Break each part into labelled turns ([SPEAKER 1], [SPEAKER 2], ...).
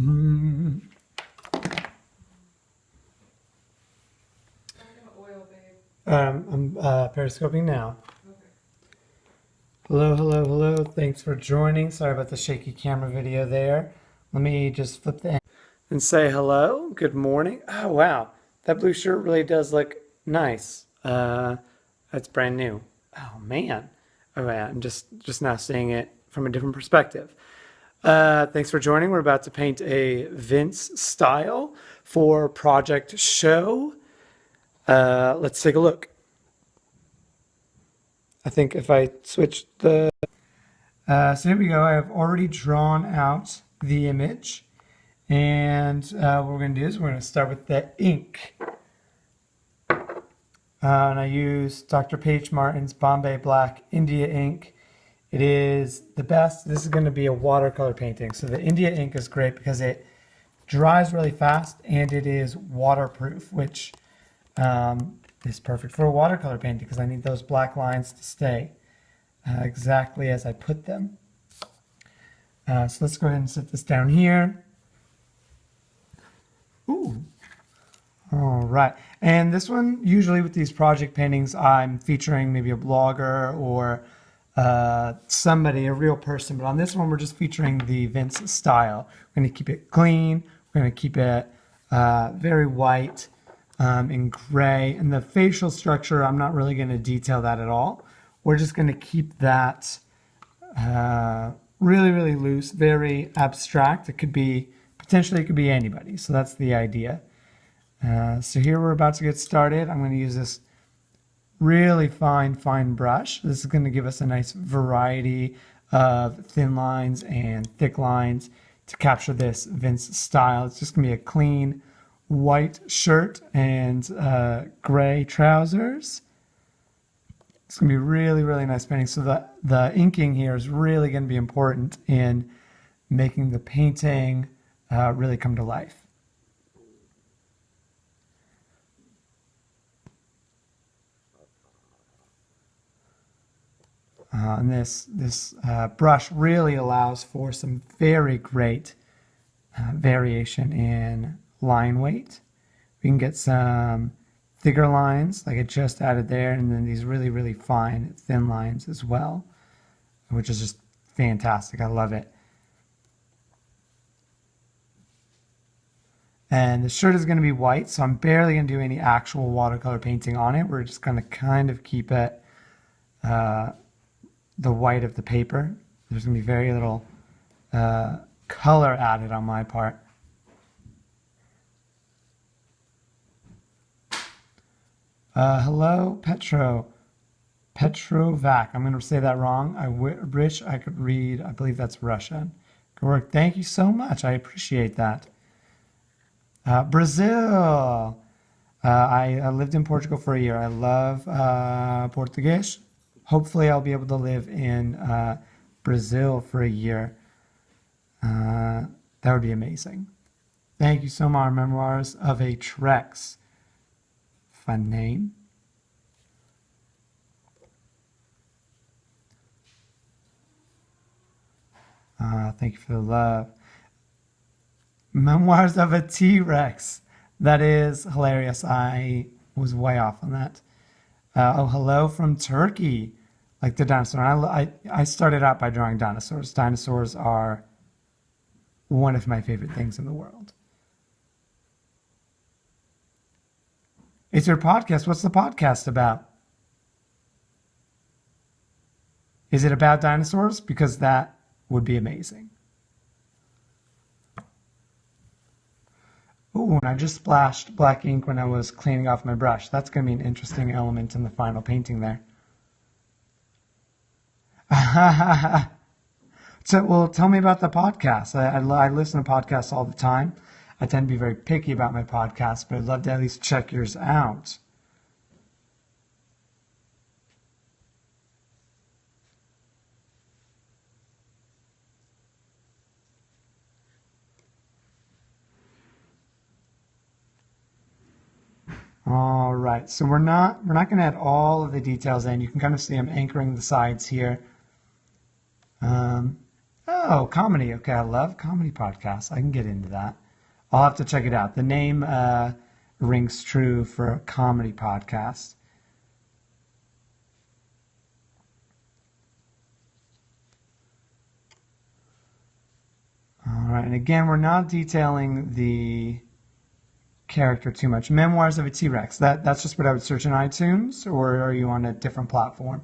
[SPEAKER 1] Mm.
[SPEAKER 2] Oil, babe.
[SPEAKER 1] I'm periscoping now.
[SPEAKER 2] Okay.
[SPEAKER 1] Hello, hello, hello. Thanks for joining. Sorry about the shaky camera video there. Let me just flip the and say hello. Good morning. Oh, wow. That blue shirt really does look nice. That's brand new. Oh, man. Oh, yeah. I'm just now seeing it from a different perspective. Thanks for joining. We're about to paint a Vince style for Project Show. Let's take a look. I think if I switch the... so here we go. I have already drawn out the image. And what we're going to do is we're going to start with the ink. And I use Dr. Paige Martin's Bombay Black India ink. It is the best. This is going to be a watercolor painting. So the India ink is great because it dries really fast and it is waterproof, which is perfect for a watercolor painting because I need those black lines to stay exactly as I put them. So let's go ahead and set this down here. Ooh. All right. And this one, usually with these project paintings, I'm featuring maybe a blogger or somebody, a real person. But on this one, we're just featuring the Vince style. We're going to keep it clean. We're going to keep it very white and gray. And the facial structure, I'm not really going to detail that at all. We're just going to keep that really, really loose, very abstract. It could be, potentially it could be anybody. So that's the idea. So here we're about to get started. I'm going to use this really fine brush. This is going to give us a nice variety of thin lines and thick lines to capture this Vince style. It's just going to be a clean white shirt and gray trousers. It's going to be really, really nice painting. So the inking here is really going to be important in making the painting really come to life. And this brush really allows for some very great variation in line weight. We can get some thicker lines like I just added there, and then these really, really fine thin lines as well, which is just fantastic. I love it. And the shirt is going to be white, so I'm barely going to do any actual watercolor painting on it. We're just going to kind of keep it the white of the paper. There's going to be very little color added on my part. Hello, Petrovac. I'm going to say that wrong. I wish I could read. I believe that's Russian. Good work. Thank you so much. I appreciate that. Brazil. I lived in Portugal for a year. I love Portuguese. Hopefully I'll be able to live in Brazil for a year. That would be amazing. Thank you so much. Memoirs of a Trex. Fun name. Thank you for the love. Memoirs of a T-Rex. That is hilarious. I was way off on that. Oh, hello from Turkey. Like the dinosaur. I started out by drawing dinosaurs. Dinosaurs are one of my favorite things in the world. It's your podcast. What's the podcast about? Is it about dinosaurs? Because that would be amazing. Ooh, and I just splashed black ink when I was cleaning off my brush. That's going to be an interesting element in the final painting there. So, well, tell me about the podcast. I listen to podcasts all the time. I tend to be very picky about my podcasts, but I'd love to at least check yours out. All right, so we're not going to add all of the details in. You can kind of see I'm anchoring the sides here. Oh, comedy. Okay, I love comedy podcasts. I can get into that. I'll have to check it out. The name rings true for a comedy podcast. All right, and again, we're not detailing the character too much. Memoirs of a T-Rex. That's just what I would search in iTunes, or are you on a different platform?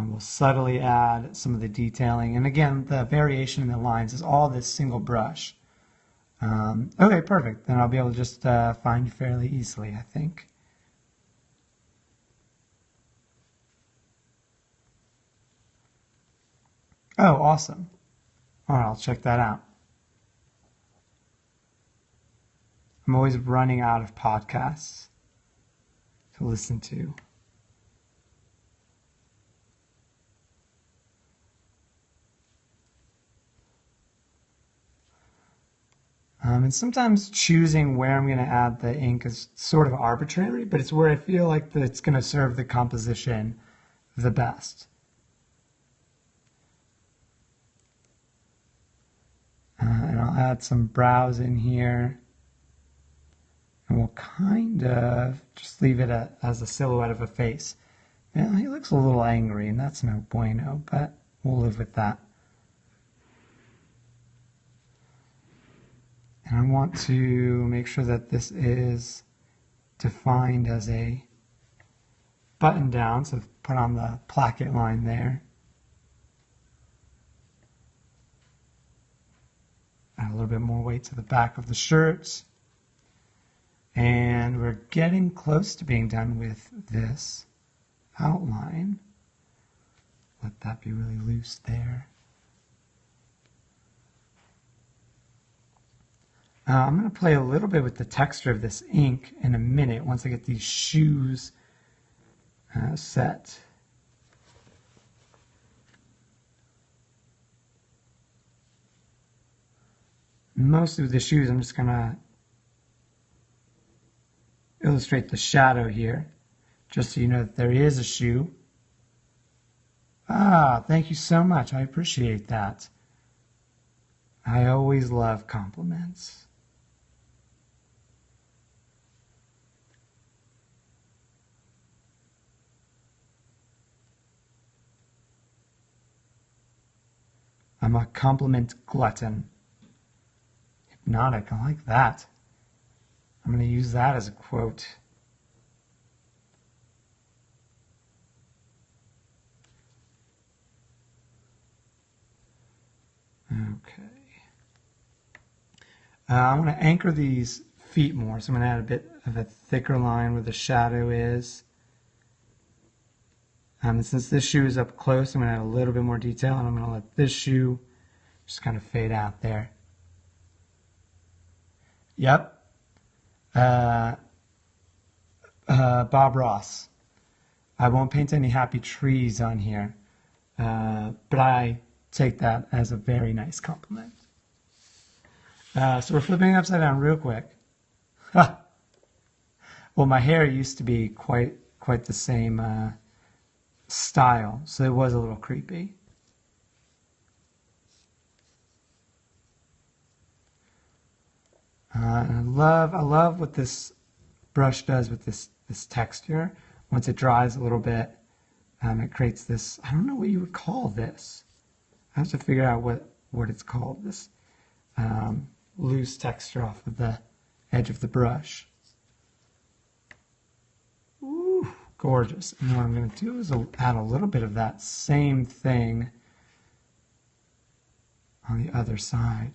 [SPEAKER 1] We'll subtly add some of the detailing. And again, the variation in the lines is all this single brush. Okay, perfect. Then I'll be able to just find you fairly easily, I think. Oh, awesome. All right, I'll check that out. I'm always running out of podcasts to listen to. And sometimes choosing where I'm going to add the ink is sort of arbitrary, but it's where I feel like that it's going to serve the composition the best. And I'll add some brows in here. And we'll kind of just leave it as a silhouette of a face. Yeah, he looks a little angry, and that's no bueno, but we'll live with that. And I want to make sure that this is defined as a button down, so put on the placket line there. Add a little bit more weight to the back of the shirt. And we're getting close to being done with this outline. Let that be really loose there. I'm going to play a little bit with the texture of this ink in a minute once I get these shoes set. Mostly with the shoes, I'm just going to illustrate the shadow here, just so you know that there is a shoe. Ah, thank you so much. I appreciate that. I always love compliments. I'm a compliment glutton. Hypnotic, I like that. I'm going to use that as a quote. Okay. I want to anchor these feet more, so I'm going to add a bit of a thicker line where the shadow is. And since this shoe is up close, I'm going to add a little bit more detail, and I'm going to let this shoe just kind of fade out there. Yep. Bob Ross. I won't paint any happy trees on here, but I take that as a very nice compliment. So we're flipping it upside down real quick. Well, my hair used to be quite the same style, so it was a little creepy. I love what this brush does with this texture. Once it dries a little bit, it creates this, I don't know what you would call this. I have to figure out what it's called, this loose texture off of the edge of the brush. Ooh, gorgeous. And what I'm going to do is add a little bit of that same thing on the other side.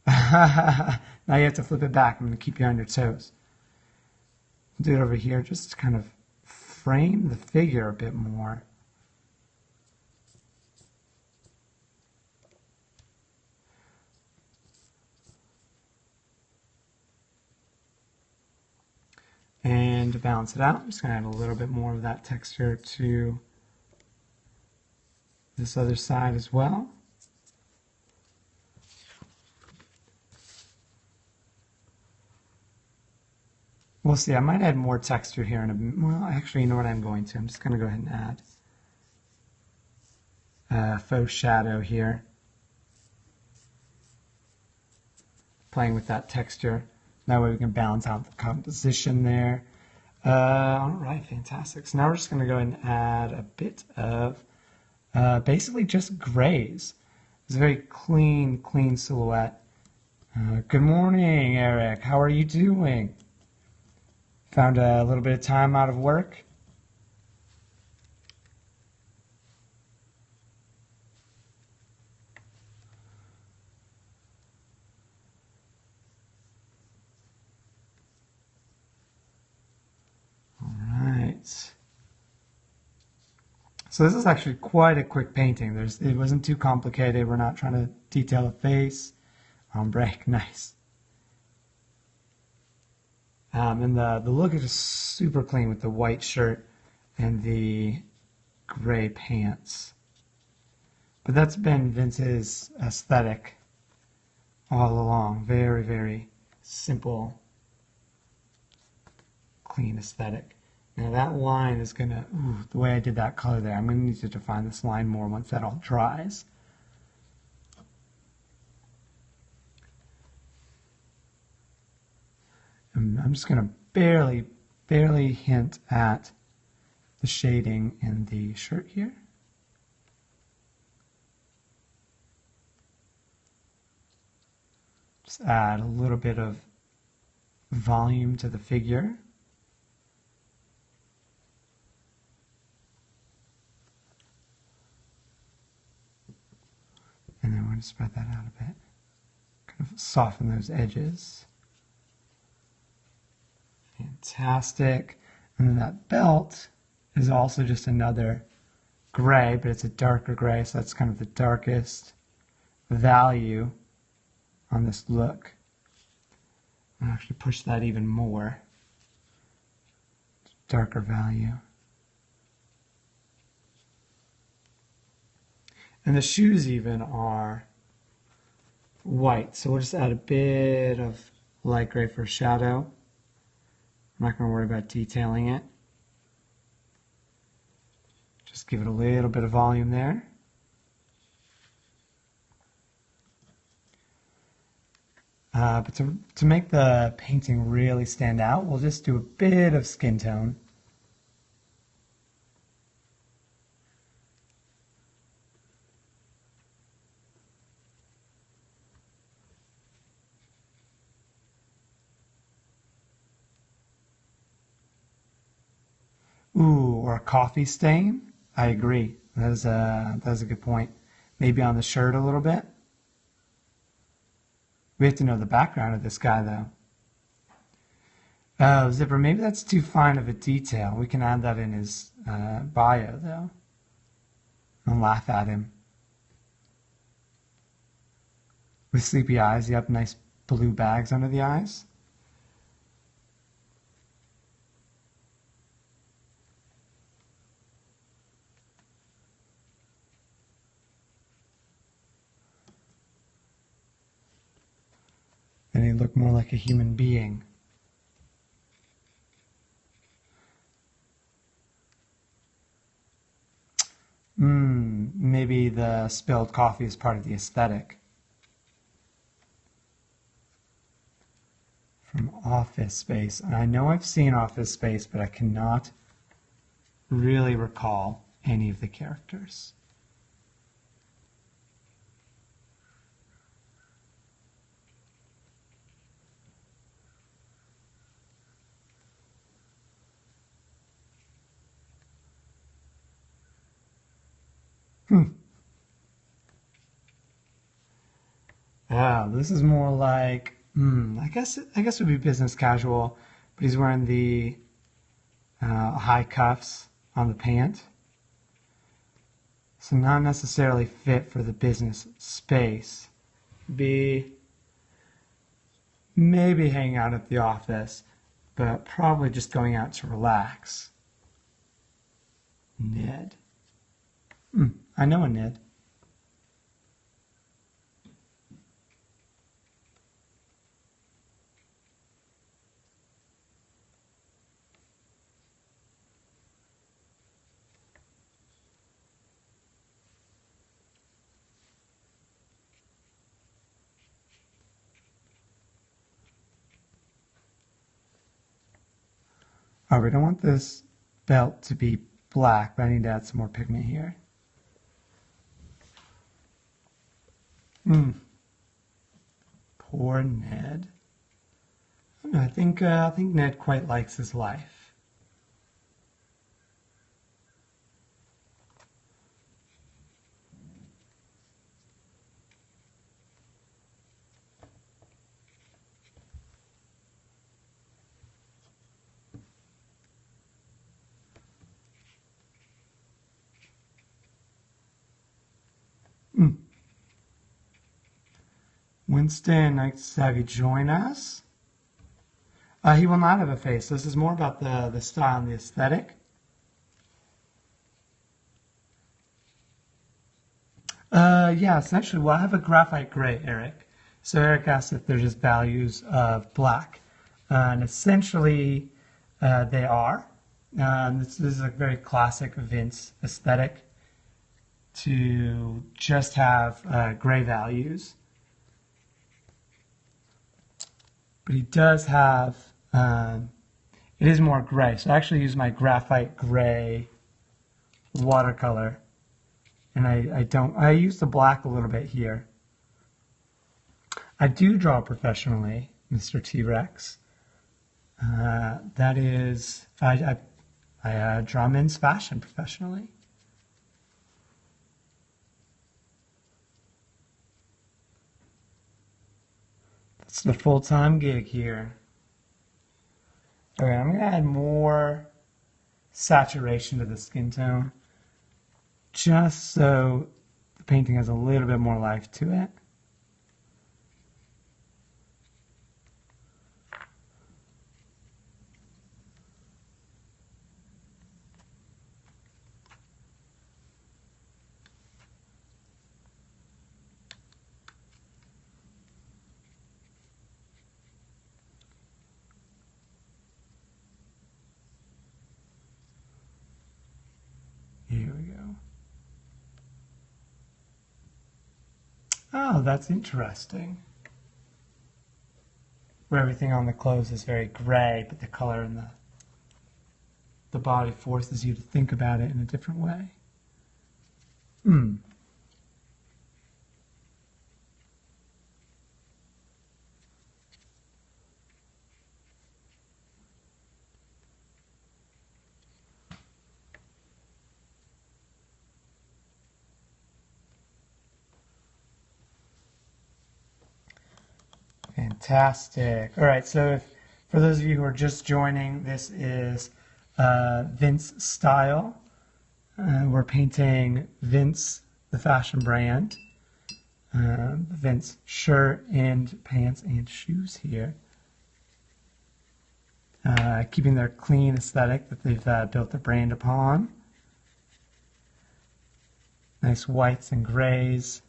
[SPEAKER 1] Now you have to flip it back. I'm going to keep you on your toes. Do it over here just to kind of frame the figure a bit more. And to balance it out, I'm just going to add a little bit more of that texture to this other side as well. We'll see. I might add more texture here in a bit. Well, actually, you know what I'm going to? I'm just going to go ahead and add faux shadow here. Playing with that texture. That way we can balance out the composition there. All right, fantastic. So now we're just going to go ahead and add a bit of basically just grays. It's a very clean silhouette. Good morning, Eric. How are you doing? Found a little bit of time out of work? All right. So this is actually quite a quick painting. It wasn't too complicated. We're not trying to detail a face. Ombre, nice. And the look is just super clean with the white shirt and the gray pants. But that's been Vince's aesthetic all along. Very, very simple, clean aesthetic. Now that line is gonna, the way I did that color there, I'm gonna need to define this line more once that all dries. And I'm just gonna barely hint at the shading in the shirt here. Just add a little bit of volume to the figure. And then we're going to spread that out a bit. Kind of soften those edges. Fantastic. And then that belt is also just another gray, but it's a darker gray, so that's kind of the darkest value on this look. I'll actually push that even more. Darker value. And the shoes even are white, so we'll just add a bit of light gray for shadow. I'm not going to worry about detailing it. Just give it a little bit of volume there. But to make the painting really stand out, we'll just do a bit of skin tone. Ooh, or a coffee stain. I agree. That is a good point. Maybe on the shirt a little bit. We have to know the background of this guy, though. Oh, zipper, maybe that's too fine of a detail. We can add that in his bio, though. And laugh at him. With sleepy eyes, you have nice blue bags under the eyes. Then he looked more like a human being. Maybe the spilled coffee is part of the aesthetic. From Office Space. And I know I've seen Office Space, but I cannot really recall any of the characters. This is more like, I guess it would be business casual, but he's wearing the high cuffs on the pant. So not necessarily fit for the business space. Be maybe hanging out at the office, but probably just going out to relax. Ned. I know a Ned. Oh, we don't want this belt to be black, but I need to add some more pigment here. Poor Ned. I don't know, I think Ned quite likes his life. Winston, nice to have you join us. He will not have a face. This is more about the style and the aesthetic. Yeah, essentially, well, I have a graphite gray, Eric. So Eric asked if they're just values of black. And essentially, they are. This is a very classic Vince aesthetic to just have gray values. But he does have, it is more gray. So I actually use my graphite gray watercolor. And I use the black a little bit here. I do draw professionally, Mr. T-Rex. That is, I draw men's fashion professionally. That's the full-time gig here. Okay, I'm gonna add more saturation to the skin tone, just so the painting has a little bit more life to it. Here we go. Oh, that's interesting. Where everything on the clothes is very gray, but the color in the body forces you to think about it in a different way. Fantastic. All right, so for those of you who are just joining, this is Vince Style. We're painting Vince, the fashion brand, Vince shirt and pants and shoes here. Keeping their clean aesthetic that they've built their brand upon. Nice whites and grays.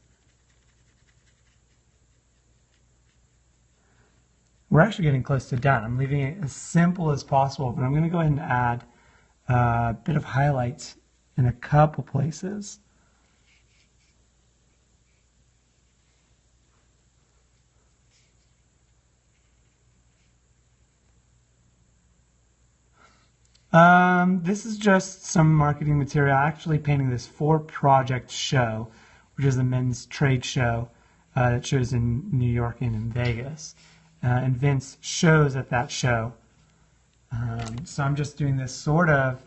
[SPEAKER 1] We're actually getting close to done. I'm leaving it as simple as possible, but I'm going to go ahead and add a bit of highlights in a couple places. This is just some marketing material. I'm actually painting this for Project Show, which is a men's trade show that shows in New York and in Vegas. And Vince shows at that show. So I'm just doing this sort of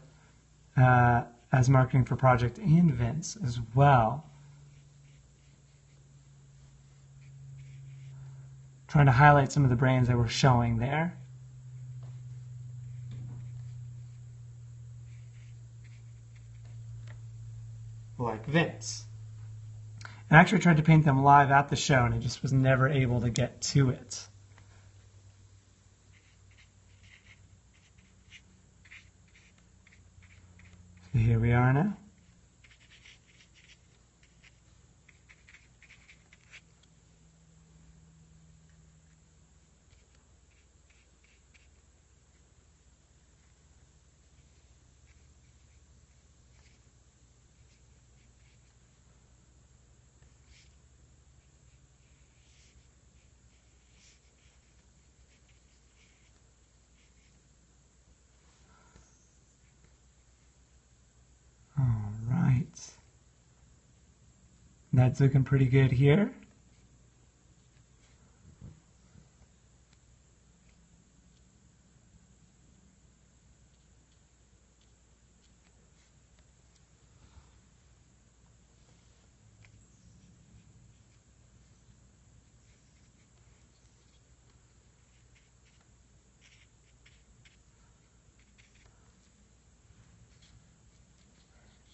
[SPEAKER 1] as marketing for Project and Vince as well. Trying to highlight some of the brands that we're showing there. Like Vince. I actually tried to paint them live at the show and I just was never able to get to it. So here we are now. That's looking pretty good here.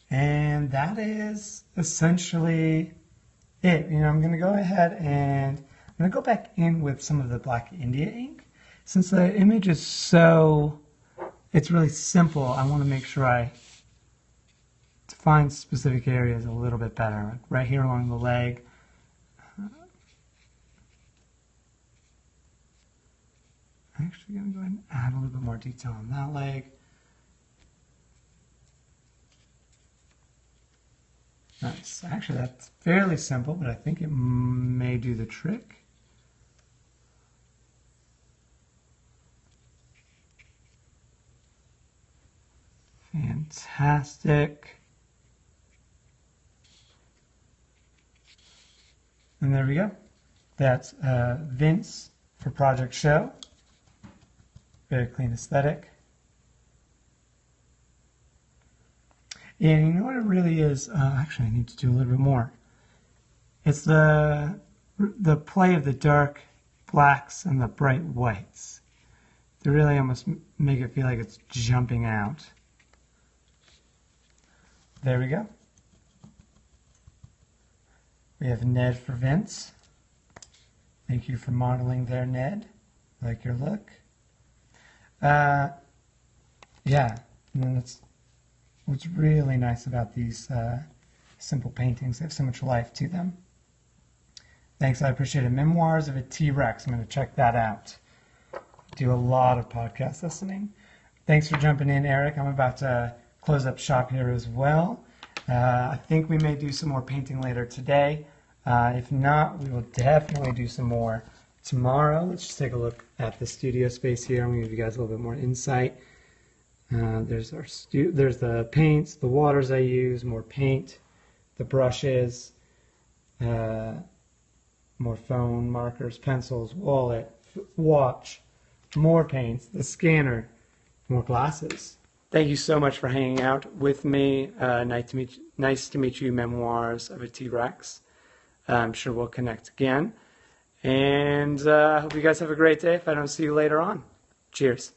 [SPEAKER 1] And that is essentially it. I'm going to go ahead and I'm going to go back in with some of the Black India ink. Since the image is it's really simple, I want to make sure I define specific areas a little bit better. Like right here along the leg. I'm actually going to go ahead and add a little bit more detail on that leg. Nice. Actually, that's fairly simple, but I think it may do the trick. Fantastic. And there we go. That's Vince for Project Show. Very clean aesthetic. And you know what it really is? Actually, I need to do a little bit more. It's the play of the dark blacks and the bright whites. They really almost make it feel like it's jumping out. There we go. We have Ned for Vince. Thank you for modeling there, Ned. I like your look. Yeah, and then what's really nice about these simple paintings. They have so much life to them. Thanks, I appreciate it. Memoirs of a T-Rex. I'm going to check that out. Do a lot of podcast listening. Thanks for jumping in, Eric. I'm about to close up shop here as well. I think we may do some more painting later today. If not, we will definitely do some more tomorrow. Let's just take a look at the studio space here. I'm going to give you guys a little bit more insight. There's the paints, the waters I use, more paint, the brushes, more phone, markers, pencils, wallet, watch, more paints, the scanner, more glasses. Thank you so much for hanging out with me. Nice to meet you, Memoirs of a T-Rex. I'm sure we'll connect again. And I hope you guys have a great day if I don't see you later on. Cheers.